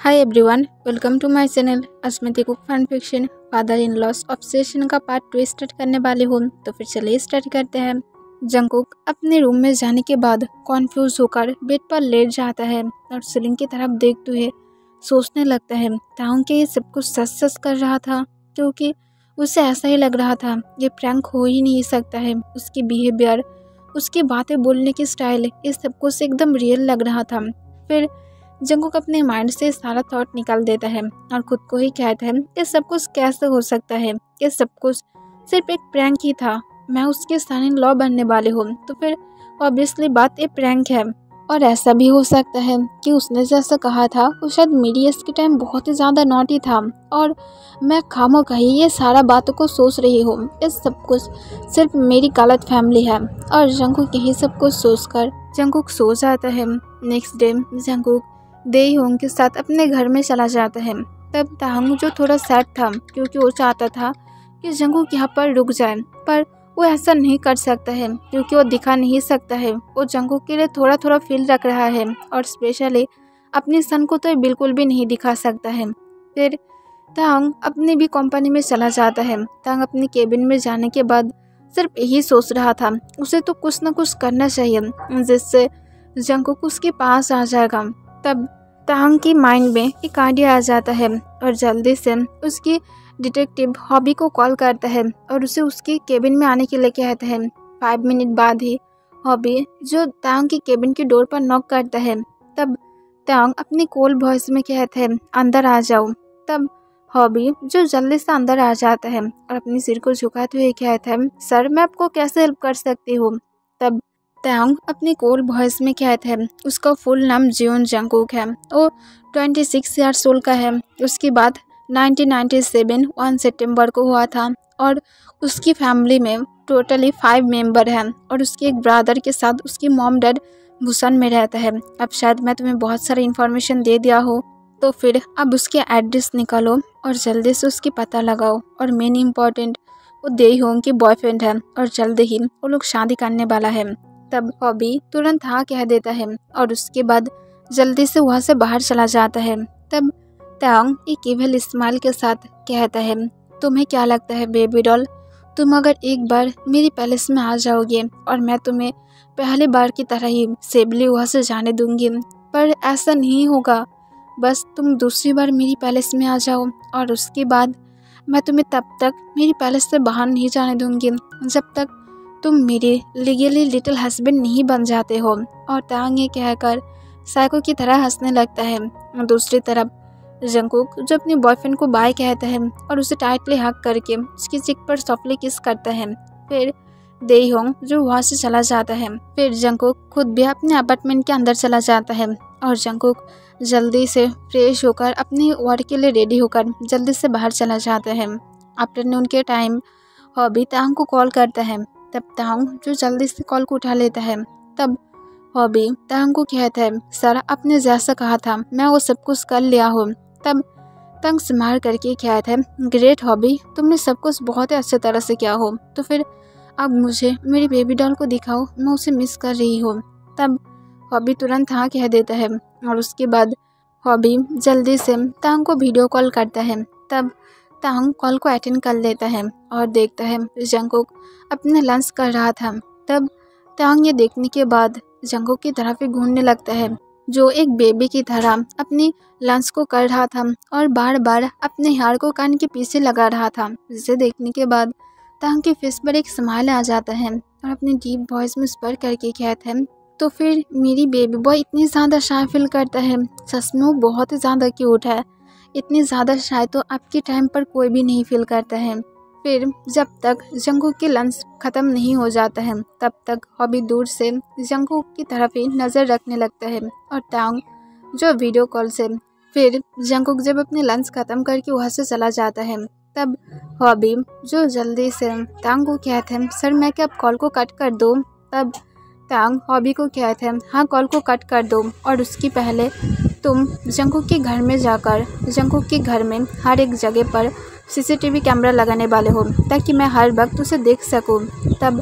Hi everyone, welcome to my channel Asmita cook fan fiction father in law's obsession का part 2 start करने वाले हूँ। तो फिर चलिए स्टार्ट करते हैं। जंगकुक अपने रूम में जाने के बाद कॉन्फ्यूज होकर बेड पर लेट जाता है और सीलिंग की तरफ देखते हुए सोचने लगता है ताऊ कि ये सब कुछ सच सच कर रहा था, क्योंकि उसे ऐसा ही लग रहा था ये प्रैंक हो ही नहीं सकता है। उसकी बिहेवियर, उसकी बातें बोलने की स्टाइल, ये सब कुछ एकदम रियल लग रहा था। फिर जंगकुक अपने माइंड से सारा थॉट निकाल देता है और खुद को ही कहता है ये सब कुछ कैसे हो सकता है, ये सब कुछ सिर्फ एक प्रैंक ही था। मैं उसके सन इन लॉ बनने वाले हूँ, तो फिर ऑब्वियसली बात ये प्रैंक है। और ऐसा भी हो सकता है कि उसने जैसा कहा था वो शायद मेरी एज के टाइम बहुत ही ज़्यादा नॉटी था और मैं खामोखी ये सारा बातों को सोच रही हूँ। ये सब कुछ सिर्फ मेरी गलत फैमिली है। और जंगकुक यही सब कुछ सोचकर जंगकुक सो जाता है। नेक्स्ट डे जंगकुक देयोंग के साथ अपने घर में चला जाता है। तब ताहंग जो थोड़ा सैड था क्योंकि वो चाहता था कि जंगकुक यहाँ पर रुक जाए, पर वो ऐसा नहीं कर सकता है क्योंकि वो दिखा नहीं सकता है। वो जंगकुक के लिए थोड़ा थोड़ा फील रख रहा है और स्पेशली अपने सन को तो बिल्कुल भी नहीं दिखा सकता है। फिर ताहंग अपनी भी कंपनी में चला जाता है। ताहंग अपनी केबिन में जाने के बाद सिर्फ यही सोच रहा था उसे तो कुछ न कुछ करना चाहिए जिससे जंगकुक उसके पास आ जाएगा। तब ताहंग की माइंड में एक आइडिया आ जाता है और जल्दी से उसकी डिटेक्टिव हॉबी को कॉल करता है और उसे उसकी केबिन में आने के लिए कहता है। 5 मिनट बाद ही हॉबी जो ताहंग की केबिन की डोर पर नॉक करता है। तब ताहंग अपनी कोल्ड वॉइस में कहता है अंदर आ जाओ। तब हॉबी जो जल्दी से अंदर आ जाता है और अपनी सिर को झुकाते हुए कहता है सर, मैं आपको कैसे हेल्प कर सकती हूँ। तब ताहंग अपनी कोल्ड वॉइस में कहता है उसका फुल नाम जियोन जंगकुक है, वो 26 ईयर्स ओल्ड का है। उसकी बात 1997 1 सितंबर को हुआ था और उसकी फैमिली में टोटली 5 मेंबर हैं और उसके एक ब्रदर के साथ उसकी मॉम डैड बुसान में रहता है। अब शायद मैं तुम्हें बहुत सारी इन्फॉर्मेशन दे दिया हो, तो फिर अब उसके एड्रेस निकालो और जल्दी से उसकी पता लगाओ। और मेन इम्पॉर्टेंट, वो देयोंग की बॉयफ्रेंड है और जल्द ही वो लोग शादी करने वाला है। तब हॉबी तुरंत हाँ कह देता है और उसके बाद जल्दी से वहाँ से बाहर चला जाता है। तब ताहंग एक इविल स्माइल के साथ कहता है तुम्हें क्या लगता है बेबी डॉल, तुम अगर एक बार मेरी पैलेस में आ जाओगे और मैं तुम्हें पहली बार की तरह ही सेफली वहाँ से जाने दूंगी, पर ऐसा नहीं होगा। बस तुम दूसरी बार मेरी पैलेस में आ जाओ और उसके बाद मैं तुम्हें तब तक मेरी पैलेस से बाहर नहीं जाने दूंगी जब तक तुम मेरे लीगली लिटिल हस्बैंड नहीं बन जाते हो। और ताहंग ये कहकर साइको की तरह हंसने लगता है। दूसरी तरफ जंगकुक जो अपने बॉयफ्रेंड को बाय कहता है और उसे टाइटली हग करके उसकी चिक पर सॉफ्टली किस करता है। फिर देयोंग जो वहाँ से चला जाता है। फिर जंगकुक खुद भी अपने अपार्टमेंट के अंदर चला जाता है और जंगकुक जल्दी से फ्रेश होकर अपने वर्क के लिए रेडी होकर जल्दी से बाहर चला जाता है। आफ्टरनून के टाइम हॉबी ताहंग को कॉल करता है। तब ताहंग जो जल्दी से कॉल को उठा लेता है। तब हॉबी ताहंग को कहता है सर, आपने जैसा कहा था मैं वो सब कुछ कर लिया हूँ। तब ताहंग स्माइल करके कहता है ग्रेट हॉबी, तुमने सब कुछ बहुत ही अच्छे तरह से किया हो, तो फिर अब मुझे मेरी बेबी डॉल को दिखाओ, मैं उसे मिस कर रही हूँ। तब हॉबी तुरंत हाँ कह देता है और उसके बाद हॉबी जल्दी से ताहंग को वीडियो कॉल करता है। तब ताहंग कॉल को अटेंड कर लेता है और देखता है जंगकुक अपने लंच कर रहा था। तब ताहंग ये देखने के बाद जंगकुक की तरफ ही घूरने लगता है जो एक बेबी की तरह अपनी लंच को कर रहा था और बार बार अपने हेयर को कान के पीछे लगा रहा था। जिसे देखने के बाद ताहंग के फेस पर एक स्माइल आ जाता है और अपनी डीप वॉइस में स्पर करके कहता है तो फिर मेरी बेबी बॉय इतनी ज़्यादा शाय फील करता है, सच में वो बहुत ही ज़्यादा क्यूट है। इतनी ज़्यादा शाय तो अब के टाइम पर कोई भी नहीं फील करता है। फिर जब तक जंगकुक की लंच ख़त्म नहीं हो जाता है तब तक हॉबी दूर से जंगकुक की तरफ ही नज़र रखने लगता है और ताहंग जो वीडियो कॉल से। फिर जंगकुक जब अपने लंच ख़त्म करके वहाँ से चला जाता है तब हॉबी जो जल्दी से ताहंग को कहते हैं सर, मैं क्या कॉल को कट कर दूँ। तब ताहंग हॉबी को कहते हैं हाँ, कॉल को कट कर दो और उसकी पहले तुम जंगकुक के घर में जाकर जंगकुक के घर में हर एक जगह पर CCTV कैमरा लगाने वाले हो ताकि मैं हर वक्त उसे देख सकूं। तब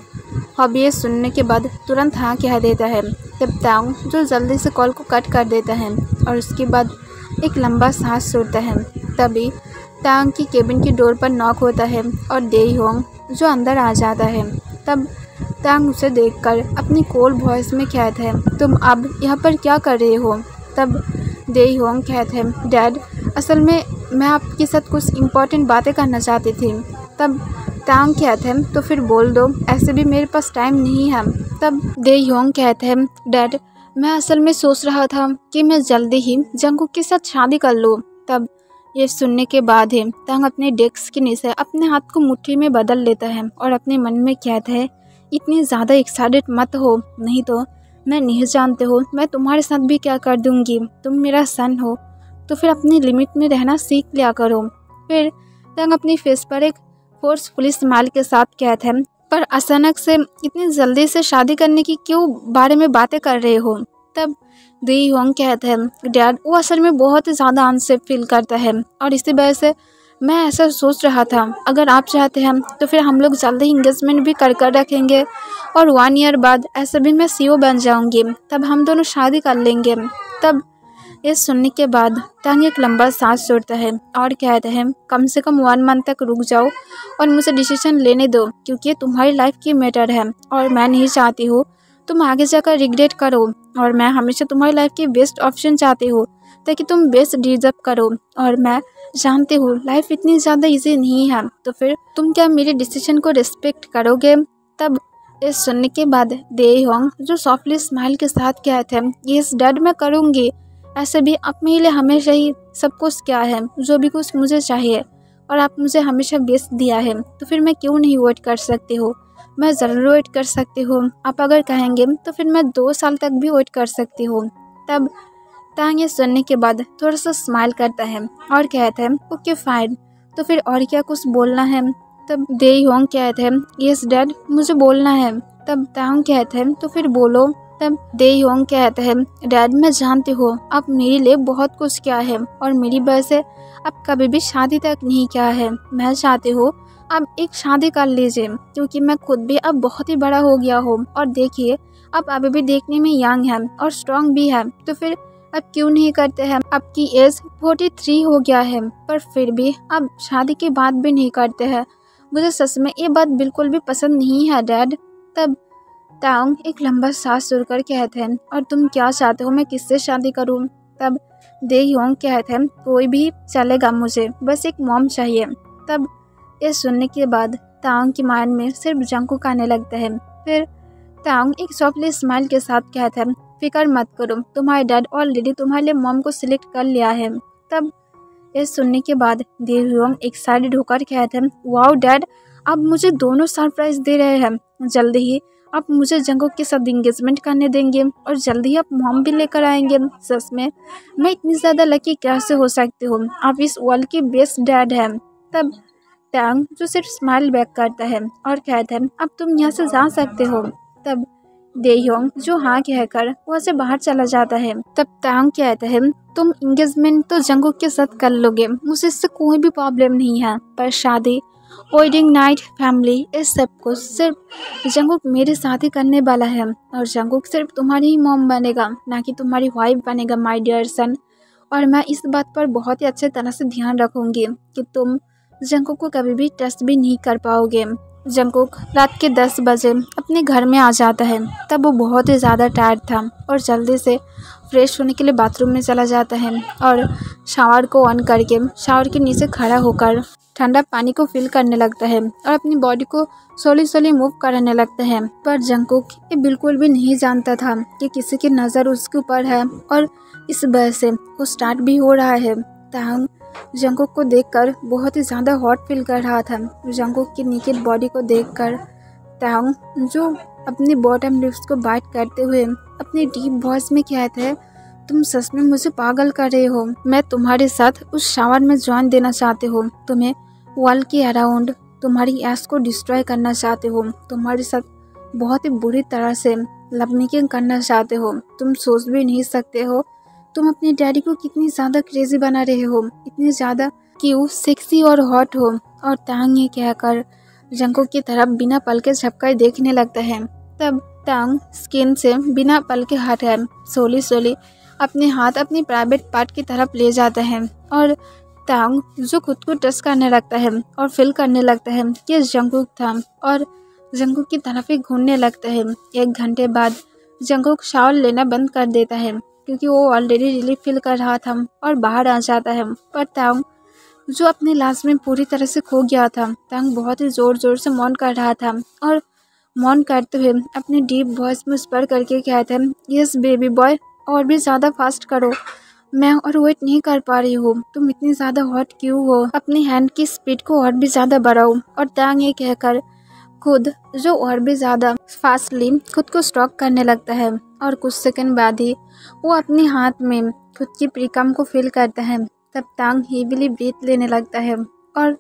हॉबी ये सुनने के बाद तुरंत हाँ कह देता है। तब ताहंग जो जल्दी से कॉल को कट कर देता है और उसके बाद एक लंबा सांस छोड़ता है। तभी तांग की केबिन की डोर पर नॉक होता है और दे-योंग जो अंदर आ जाता है। तब तांग उसे देखकर अपनी कोल्ड वॉइस में कहता है, तुम अब यहाँ पर क्या कर रहे हो? तब दे-योंग कहते हैं, डैड असल में मैं आपके साथ कुछ इम्पोर्टेंट बातें करना चाहती थी। तब तांग कहते हैं, तो फिर बोल दो, ऐसे भी मेरे पास टाइम नहीं है। तब दे-योंग कहते हैं, डैड मैं असल में सोच रहा था कि मैं जल्दी ही जंगकुक के साथ शादी कर लूँ। तब ये सुनने के बाद ही तांग अपने डेस्क के नीचे अपने हाथ को मुट्ठी में बदल लेता है और अपने मन में कहता है, इतनी ज़्यादा एक्साइटेड मत हो, नहीं तो मैं नहीं जानते हो मैं तुम्हारे साथ भी क्या कर दूंगी। तुम मेरा सन हो तो फिर अपनी लिमिट में रहना सीख लिया करो। फिर तांग अपनी फेस पर एक फोर्सफुली स्माइल के साथ कहते हैं, पर अचानक से इतनी जल्दी से शादी करने की क्यों बारे में बातें कर रहे हो? तब दे-योंग कहते हैं, डैड वो असल में बहुत ही ज़्यादा अनसेफ फील करता है और इसी वजह से मैं ऐसा सोच रहा था, अगर आप चाहते हैं तो फिर हम लोग जल्दी इंगेजमेंट भी कर रखेंगे और 1 ईयर बाद ऐसे भी मैं सीईओ बन जाऊंगी, तब हम दोनों शादी कर लेंगे। तब ये सुनने के बाद तांग एक लंबा सांस छोड़ता है और कहते हैं, कम से कम 1 मंथ तक रुक जाओ और मुझे डिसीजन लेने दो, क्योंकि ये तुम्हारी लाइफ की मैटर है और मैं नहीं चाहती हूँ तुम आगे जाकर रिग्रेट करो, और मैं हमेशा तुम्हारी लाइफ की बेस्ट ऑप्शन चाहती हूँ ताकि तुम बेस्ट डिजर्व करो, और मैं जानती हूँ लाइफ इतनी ज़्यादा इजी नहीं है, तो फिर तुम क्या मेरे डिसीजन को रिस्पेक्ट करोगे? तब इस सुनने के बाद दे-योंग जो सॉफ्टली स्माइल के साथ कहते हैं, यस डैड मैं करूँगी, ऐसे भी आप मेरे लिए हमेशा ही सब कुछ क्या है, जो भी कुछ मुझे चाहिए और आप मुझे हमेशा बेस्ट दिया है, तो फिर मैं क्यों नहीं वेट कर सकती हूँ? मैं ज़रूर वेट कर सकती हूँ, आप अगर कहेंगे तो फिर मैं 2 साल तक भी वेट कर सकती हूँ। तब तांग ये सुनने के बाद थोड़ा सा स्माइल करता है और कहता है, ओके फाइन, तो फिर और क्या कुछ बोलना है? तब दे-योंग कहते हैं, यस डैड मुझे बोलना है। तब तांग कहते हैं, तो फिर बोलो। तब दे-योंग कहते हैं, डैड मैं जानती हूँ आप मेरे लिए बहुत कुछ क्या है और मेरी वजह से आप कभी भी शादी तक नहीं किया है। मैं चाहती हूँ आप एक शादी कर लीजिए, क्योंकि मैं खुद भी अब बहुत ही बड़ा हो गया हूँ और देखिए आप अभी भी देखने में यंग हैं और स्ट्रॉन्ग भी है, तो फिर अब क्यों नहीं करते हैं? आपकी एज 43 हो गया है, पर फिर भी आप शादी की बात भी नहीं करते हैं। मुझे सच में ये बात बिल्कुल भी पसंद नहीं है डैड। तब तांग एक लंबा सांस छोड़कर कहते हैं, और तुम क्या चाहते हो मैं किससे शादी करूं? तब दे-योंग कहते हैं, कोई भी चलेगा, मुझे बस एक मॉम चाहिए। तब ये सुनने के बाद तांग की माइंड में सिर्फ जंगकुक आने लगता है। फिर तांग एक सॉफ्टली स्माइल के साथ कहते हैं, फिक्र मत करो, तुम्हारे डैड ऑलरेडी तुम्हारे लिए मॉम को सिलेक्ट कर लिया है। तब ये सुनने के बाद दे-योंग एक्साइटेड होकर कहते हैं, वाओ डैड आप मुझे दोनों सरप्राइज दे रहे हैं, जल्दी ही आप मुझे जंगकुक के साथ इंगेजमेंट करने देंगे और जल्दी ही आप मॉम भी लेकर आएंगे। सच में मैं इतनी ज़्यादा लकी कैसे हो सकती हूँ, आप इस वर्ल्ड की बेस्ट डैड हैं। तब तांग जो सिर्फ स्माइल बैक करता है और कहता है, अब तुम यहाँ से जा सकते हो। तब दे-योंग जो हाँ कहकर वहाँ से बाहर चला जाता है। तब तांग कहता है, तुम इंगेजमेंट तो जंगकुक के साथ कर लोगे, मुझे इससे कोई भी प्रॉब्लम नहीं है, पर शादी, वेडिंग नाइट, फैमिली, इस सब कुछ सिर्फ जंगकुक मेरे साथ ही करने वाला है और जंगकुक सिर्फ तुम्हारी ही मॉम बनेगा, ना कि तुम्हारी वाइफ बनेगा माय डियर सन। और मैं इस बात पर बहुत ही अच्छे तरह से ध्यान रखूँगी कि तुम जंगकुक को कभी भी ट्रस्ट भी नहीं कर पाओगे। जंगकुक रात के 10 बजे अपने घर में आ जाता है। तब वो बहुत ही ज़्यादा टायर्ड था और जल्दी से फ्रेश होने के लिए बाथरूम में चला जाता है और शावर को ऑन करके शावर के नीचे खड़ा होकर ठंडा पानी को फील करने लगता है और अपनी बॉडी को स्लोली मूव करने लगता है। पर जंगकुक ये बिल्कुल भी नहीं जानता था कि किसी की नज़र उसके ऊपर है और इस वजह से वो स्टार्ट भी हो रहा है। तांग जंगकुक को देखकर बहुत ही ज़्यादा हॉट फील कर रहा था। जंगकुक की नेकेड बॉडी को देखकर तांग जो अपनी बॉटम लिप्स को बाइट करते हुए अपनी डीप वॉइस में कहता है, तुम सच में मुझे पागल कर रहे हो, मैं तुम्हारे साथ उस शावर में ज्वाइन देना चाहती हूँ, तुम्हें वॉल के अराउंड तुम्हारी एस को डिस्ट्रॉय करना चाहते हो, तुम्हारे साथ बहुत ही बुरी तरह से लव मेकिंग करना चाहते हो। तुम सोच भी नहीं सकते हो तुम अपने डैडी को कितनी ज़्यादा क्रेजी बना रहे हो, इतनी ज़्यादा क्यूट, सेक्सी और हॉट हो। और तांग ये कहकर जंगकुक की तरफ बिना पल के झपकर देखने लगता है। तब तांग स्किन से बिना पल के हटाए स्लोली अपने हाथ अपनी प्राइवेट पार्ट की तरफ ले जाता है और तांग जो खुद को टच करने लगता है और फील करने लगता है कि जंगकुक था और जंगकुक की तरफ ही घूमने लगता है। 1 घंटे बाद जंगकुक शावर लेना बंद कर देता है क्योंकि वो ऑलरेडी रिलीफ फील कर रहा था और बाहर आ जाता है। पर तांग जो अपनी लाश में पूरी तरह से खो गया था, तांग बहुत ही ज़ोर ज़ोर से मौन कर रहा था और मौन करते हुए अपने डीप वॉइस में स्पर करके कहते हैं, यस बेबी बॉय, और भी ज़्यादा फास्ट करो, मैं और वेट नहीं कर पा रही हूँ, तुम इतनी ज़्यादा हॉट क्यों हो, अपनी हैंड की स्पीड को और भी ज़्यादा बढ़ाओ। और तांग ये कहकर खुद जो और भी ज़्यादा फास्टली खुद को स्ट्रोक करने लगता है और कुछ सेकंड बाद ही वो अपने हाथ में खुद की प्रीकम को फील करता है। तब तांग हेविली ब्रीथ लेने लगता है और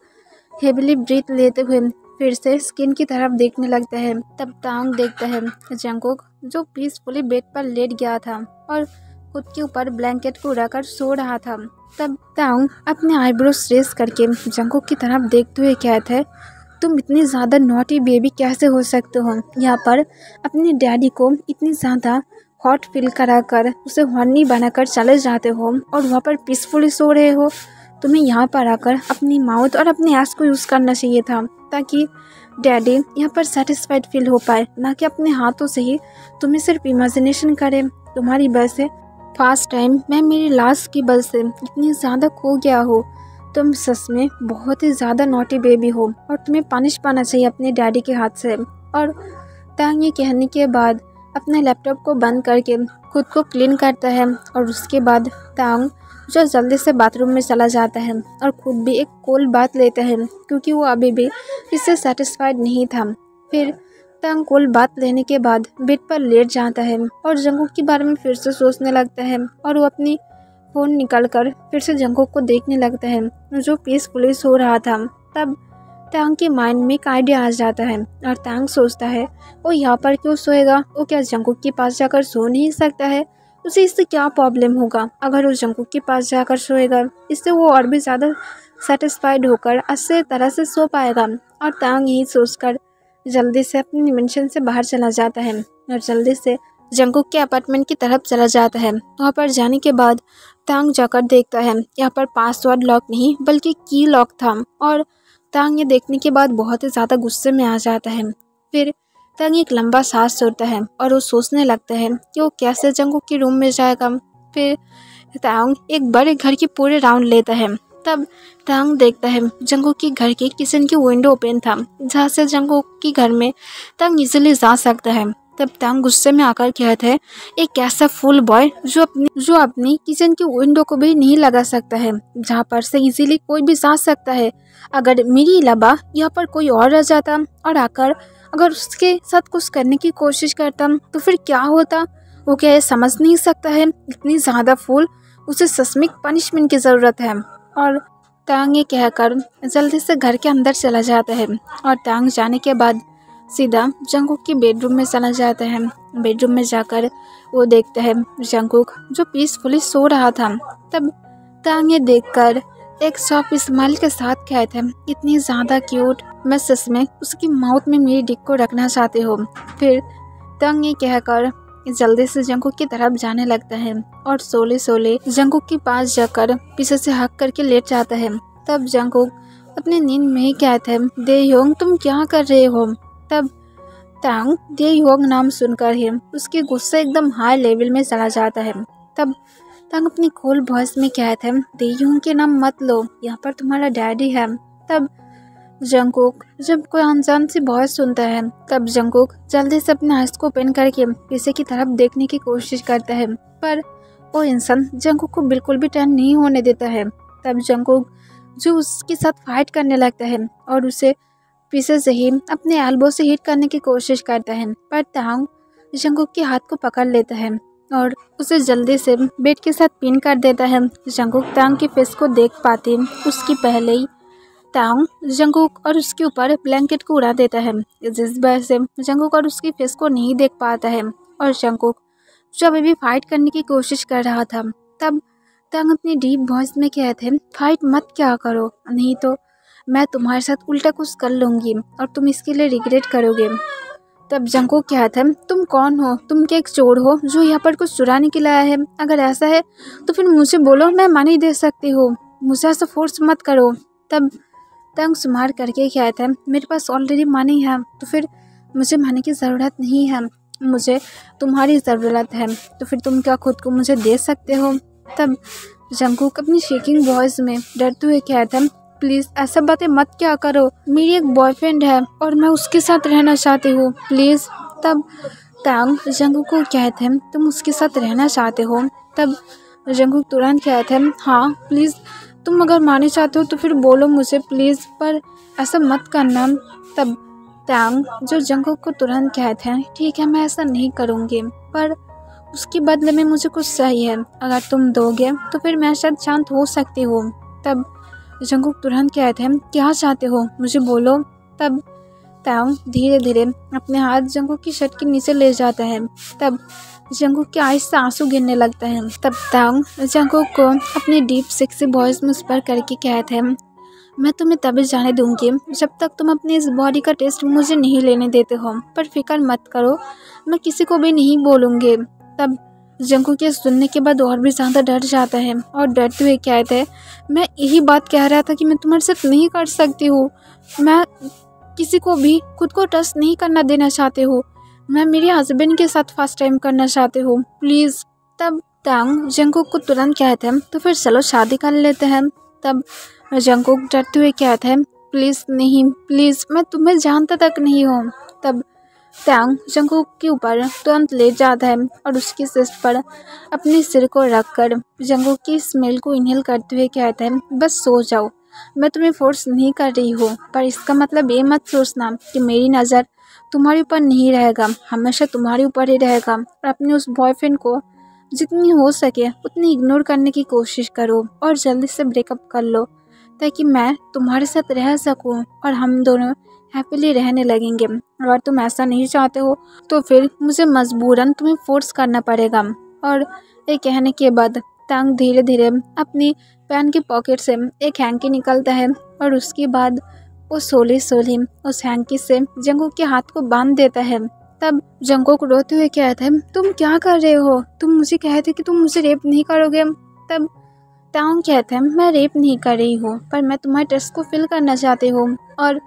हेविली ब्रीथ लेते हुए फिर से स्किन की तरफ देखने लगता है। तब तांग देखता है जंगकुक जो पीसफुली बेड पर लेट गया था और खुद के ऊपर ब्लैंकेट को रखकर सो रहा था। तब तांग अपने आईब्रोज रेस करके जंगकुक की तरफ देखते हुए कहता है, तुम इतनी ज़्यादा नॉटी बेबी कैसे हो सकते हो, यहाँ पर अपने डैडी को इतनी ज़्यादा हॉट फील कराकर उसे हॉर्नी बनाकर चले जाते हो और वहाँ पर पीसफुली सो रहे हो। तुम्हें यहाँ पर आकर अपनी माउथ और अपने ऐस को यूज़ करना चाहिए था ताकि डैडी यहाँ पर सेटिस्फाइड फील हो पाए, ना कि अपने हाथों से ही तुम्हें सिर्फ इमेजिनेशन करे। तुम्हारी वजह से फर्स्ट टाइम मैं मेरी लाश की वजह से इतनी ज़्यादा खो गया हो। तुम सच में बहुत ही ज़्यादा नॉटी बेबी हो और तुम्हें पनिश पाना चाहिए अपने डैडी के हाथ से। और तांग ये कहने के बाद अपने लैपटॉप को बंद करके खुद को क्लीन करता है और उसके बाद तांग जो जल्दी से बाथरूम में चला जाता है और खुद भी एक कोल्ड बात लेता है क्योंकि वो अभी भी इससे सेटिस्फाइड नहीं था। फिर तांग कोल्ड बात लेने के बाद बेड पर लेट जाता है और जंगकुक के बारे में फिर से सोचने लगता है और वो अपनी फ़ोन निकालकर फिर से जंगकुक को देखने लगता है जो पीसफुली सो रहा था। तब तांग के माइंड में एक आइडिया आ जाता है और तांग सोचता है वो यहाँ पर क्यों सोएगा, वो क्या जंगकुक के पास जाकर सो नहीं सकता है, उसे इससे क्या प्रॉब्लम होगा अगर वो जंगकुक के पास जाकर सोएगा, इससे वो और भी ज़्यादा सेटिस्फाइड होकर अच्छे तरह से सो पाएगा। और तांग यही सोचकर जल्दी से अपनी डिमेंशन से बाहर चला जाता है और जल्दी से जंगकुक के अपार्टमेंट की तरफ चला जाता है। वहाँ पर जाने के बाद तांग जाकर देखता है यहाँ पर पासवर्ड लॉक नहीं बल्कि की लॉक था और तांग ये देखने के बाद बहुत ही ज़्यादा गुस्से में आ जाता है। फिर तांग एक लंबा सांस छोड़ता है और वो सोचने लगता है कि वो कैसे जंगकुक के रूम में जाएगा। फिर तांग एक बड़े घर की पूरे राउंड लेता है। तब तांग देखता है जंगकुक के घर की किचन की विंडो ओपन था जहाँ से जंगकुक के घर में तांग इजीली जा सकता है। तब तांग गुस्से में आकर कहता है, एक ऐसा फुल बॉय जो अपनी किचन की विंडो को भी नहीं लगा सकता है जहाँ पर से इजीली कोई भी जा सकता है। अगर मेरी अलावा यहाँ पर कोई और रह जाता और आकर अगर उसके साथ कुछ करने की कोशिश करता तो फिर क्या होता, वो क्या ये समझ नहीं सकता है इतनी ज़्यादा फूल, उसे सस्मिक पनिशमेंट की ज़रूरत है। और तांग ये कहकर जल्दी से घर के अंदर चला जाता है और तांग जाने के बाद सीधा जंगकुक की बेडरूम में चला जाता है। बेडरूम में जाकर वो देखता है जंगकुक जो पीसफुली सो रहा था। तब तांग ये देखकर एक सॉफ्ट स्माइल के साथ कहता है, इतनी ज़्यादा क्यूट, मैं सच में उसकी माउथ में मेरी डिक को रखना चाहती हूँ। फिर तांग ये कहकर जल्दी से जंगकुक की तरफ जाने लगता है और सोले सोले जंगकुक के पास जाकर पीछे से हक करके लेट जाता है। तब जंगकुक अपनी नींद में ही कहता है, देयोंग तुम क्या कर रहे हो। तब तांग देयोंग नाम सुनकर ही उसके गुस्सा एकदम हाई लेवल में चला जाता है। तब तांग अपनी खोल वॉइस में कहता है, देयोंग के नाम मत लो, यहाँ पर तुम्हारा डैडी है। तब जंगकुक जब कोई अनजान सी वॉइस सुनता है तब जंगकुक जल्दी से अपने आइज को ओपन करके पीछे की तरफ देखने की कोशिश करता है, पर वो इंसान जंगकुक को बिल्कुल भी टर्न नहीं होने देता है। तब जंगकुक जो उसके साथ फाइट करने लगता है और उसे पीछे से ही अपने एल्बो से हिट करने की कोशिश करता है, पर तांग जंगकुक के हाथ को पकड़ लेता है और उसे जल्दी से बेड के साथ पिन कर देता है। जंगकुक तांग के फेस को देख पाते उसकी पहले ही तांग जंगकुक और उसके ऊपर ब्लैंकेट को उड़ा देता है, जिस वजह से जंगकुक और उसकी फेस को नहीं देख पाता है। और जंगकुक जो अभी भी फाइट करने की कोशिश कर रहा था, तब तांग अपनी डीप वॉइस में कहते हैं, फाइट मत क्या करो, नहीं तो मैं तुम्हारे साथ उल्टा कुछ कर लूँगी और तुम इसके लिए रिग्रेट करोगे। तब जंगकुक कहता है तुम कौन हो, तुम क्या एक चोर हो जो यहाँ पर कुछ चुराने के लिए आया है? अगर ऐसा है तो फिर मुझे बोलो, मैं मनी दे सकती हूँ, मुझे ऐसा फोर्स मत करो। तब तंग सुमार करके कहता है मेरे पास ऑलरेडी मनी है, तो फिर मुझे मनी की ज़रूरत नहीं है, मुझे तुम्हारी ज़रूरत है, तो फिर तुम क्या खुद को मुझे दे सकते हो? तब जंगकुक अपनी शेकिंग वॉइस में डरते हुए कहता है प्लीज़ ऐसा बातें मत क्या करो, मेरी एक बॉयफ्रेंड है और मैं उसके साथ रहना चाहती हूँ, प्लीज़। तब तंग जंगकुक को कहते हैं तुम उसके साथ रहना चाहते हो? तब जंगकुक तुरंत कहते हैं हाँ प्लीज़, तुम अगर माने चाहते हो तो फिर बोलो मुझे प्लीज़, पर ऐसा मत करना। तब तंग जो जंगकुक को तुरंत कहते हैं ठीक है मैं ऐसा नहीं करूँगी, पर उसके बदले में मुझे कुछ चाहिए, अगर तुम दोगे तो फिर मैं शायद शांत हो सकती हूँ। तब जंगकुक तुरंत कहते हैं क्या चाहते हो, मुझे बोलो। तब तंग धीरे धीरे अपने हाथ जंगकुक की शर्ट के नीचे ले जाता है। तब जंगकुक के आँख से आंसू गिरने लगता है। तब तंग जंगकुक को अपनी डीप सेक्सी वॉइस में स्पर करके कहते हैं मैं तुम्हें तभी जाने दूंगी जब तक तुम अपनी इस बॉडी का टेस्ट मुझे नहीं लेने देते हो, पर फिक्र मत करो, मैं किसी को भी नहीं बोलूँगी। तब जंगकुक के सुनने के बाद और भी ज़्यादा डर जाता है और डरते हुए कहते हैं मैं यही बात कह रहा था कि मैं तुम्हारे साथ नहीं कर सकती हूँ, मैं किसी को भी खुद को टच नहीं करना देना चाहती हूँ, मैं मेरे हस्बैंड के साथ फर्स्ट टाइम करना चाहती हूँ, प्लीज़। तब तंग जंगकुक को तुरंत कहते हैं तो फिर चलो शादी कर लेते हैं। तब जंगकुक डरते हुए कहते हैं प्लीज़ नहीं, प्लीज़, मैं तुम्हें जानता तक नहीं हूँ। तब तंग जंगकुक के ऊपर तुरंत लेट जाता है और उसकी सिस्ट पर अपने सिर को रखकर जंगकुक की स्मेल को इनहेल करते हुए कहता है बस सो जाओ, मैं तुम्हें फोर्स नहीं कर रही हूँ, पर इसका मतलब ये मत सोचना कि मेरी नज़र तुम्हारे ऊपर नहीं रहेगा, हमेशा तुम्हारे ऊपर ही रहेगा। और अपने उस बॉयफ्रेंड को जितनी हो सके उतनी इग्नोर करने की कोशिश करो और जल्दी से ब्रेकअप कर लो, ताकि मैं तुम्हारे साथ रह सकूं और हम दोनों हैप्पीली रहने लगेंगे। अगर तुम ऐसा नहीं चाहते हो तो फिर मुझे मजबूरन तुम्हें फोर्स करना पड़ेगा। और ये कहने के बाद तंग धीरे धीरे अपनी पैंट की पॉकेट से एक हैंकी निकलता है और उसके बाद वो सोली उस हैंकी से जंगकुक के हाथ को बांध देता है। तब जंगकुक रोते हुए कहता है तुम क्या कर रहे हो, तुम मुझे कहते कि तुम मुझे रेप नहीं करोगे। तब तंग कहता है मैं रेप नहीं कर रही हूँ, पर मैं तुम्हारे टेस्ट को फिल करना चाहती हूँ। और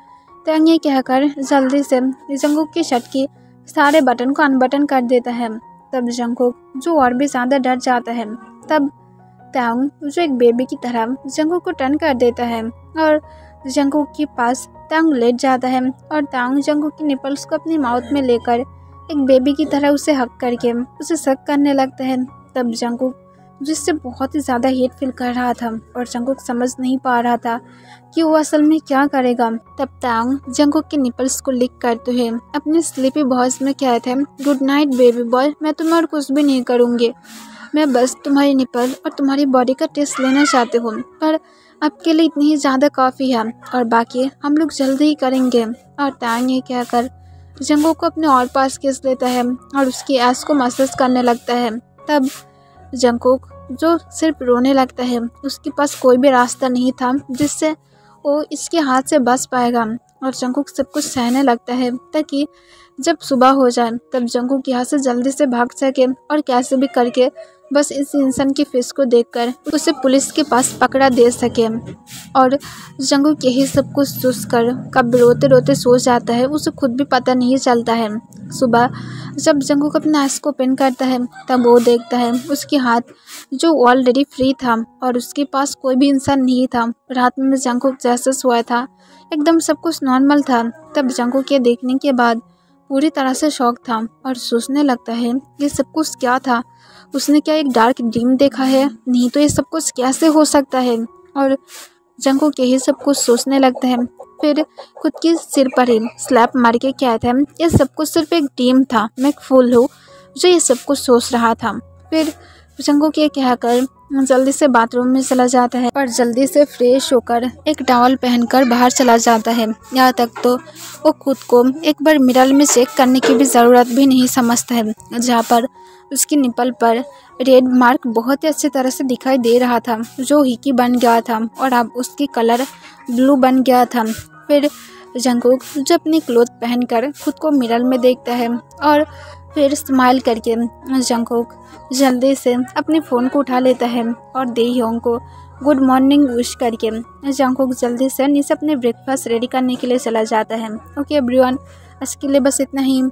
तंग ये कहकर जल्दी से जंगकुक की शर्ट की सारे बटन को अनबटन कर देता है। तब जंगकुक जो और भी ज़्यादा डर जाता है। तब तंग जो एक बेबी की तरह जंगकुक को टर्न कर देता है और जंगकुक के पास तंग लेट जाता है और तंग जंगकुक की निपल्स को अपनी माउथ में लेकर एक बेबी की तरह उसे हक करके उसे सक करने लगता है। तब जंगकुक जिससे बहुत ही ज़्यादा हेट फील कर रहा था और जंगकुक समझ नहीं पा रहा था कि वो असल में क्या करेगा। तब तंग जंगकुक के निपल्स को लिक करते हुए अपनी स्लीपी वॉइस में कहते हैं गुड नाइट बेबी बॉय, मैं तुम्हें और कुछ भी नहीं करूँगी, मैं बस तुम्हारी निपल और तुम्हारी बॉडी का टेस्ट लेना चाहती हूँ, पर आपके लिए इतनी ही ज़्यादा काफ़ी है और बाकी हम लोग जल्दी ही करेंगे। और तंग ये कहकर जंगकुक को अपने और पास खींच लेता है और उसकी ऐस को मसाज करने लगता है। तब जंगकुक जो सिर्फ रोने लगता है, उसके पास कोई भी रास्ता नहीं था जिससे वो इसके हाथ से बच पाएगा और जंगकुक सब कुछ सहने लगता है ताकि जब सुबह हो जाए तब जंगकुक यहाँ से जल्दी से भाग सके और कैसे भी करके बस इस इंसान के फेस को देखकर उसे पुलिस के पास पकड़ा दे सके। और जंगकुक यही सब कुछ सोचकर कब रोते रोते सो जाता है, उसे खुद भी पता नहीं चलता है। सुबह जब जंगकुक अपना आइस को ओपन करता है तब वो देखता है उसके हाथ जो ऑलरेडी फ्री था और उसके पास कोई भी इंसान नहीं था। रात में जंगकुक जैसे सोया था एकदम सब कुछ नॉर्मल था। तब जंगकुक ये देखने के बाद पूरी तरह से शॉक था और सोचने लगता है ये सब कुछ क्या था, उसने क्या एक डार्क ड्रीम देखा है, नहीं तो ये सब कुछ कैसे हो सकता है। और जंगकुक यही सब कुछ सोचने लगता है, फिर खुद की सिर पर ही स्लैप मार के कहता है ये सब कुछ सिर्फ एक ड्रीम था, मैं एक फूल हूँ जो ये सब कुछ सोच रहा था। फिर जंगकुक ये कहकर जल्दी से बाथरूम में चला जाता है और जल्दी से फ्रेश होकर एक टॉवल पहनकर बाहर चला जाता है। यहाँ तक तो वो खुद को एक बार मिरर में चेक करने की भी ज़रूरत भी नहीं समझता है, जहाँ पर उसकी निपल पर रेड मार्क बहुत ही अच्छी तरह से दिखाई दे रहा था जो हिकी बन गया था और अब उसकी कलर ब्लू बन गया था। फिर जंगकुक जो अपनी क्लोथ पहनकर खुद को मिरर में देखता है और फिर स्माइल करके जंगकुक जल्दी से अपने फ़ोन को उठा लेता है और देहयोंग को गुड मॉर्निंग विश करके जंगकुक जल्दी से नीचे अपने ब्रेकफास्ट रेडी करने के लिए चला जाता है। ओके एवरीवन, आज के लिए बस इतना ही।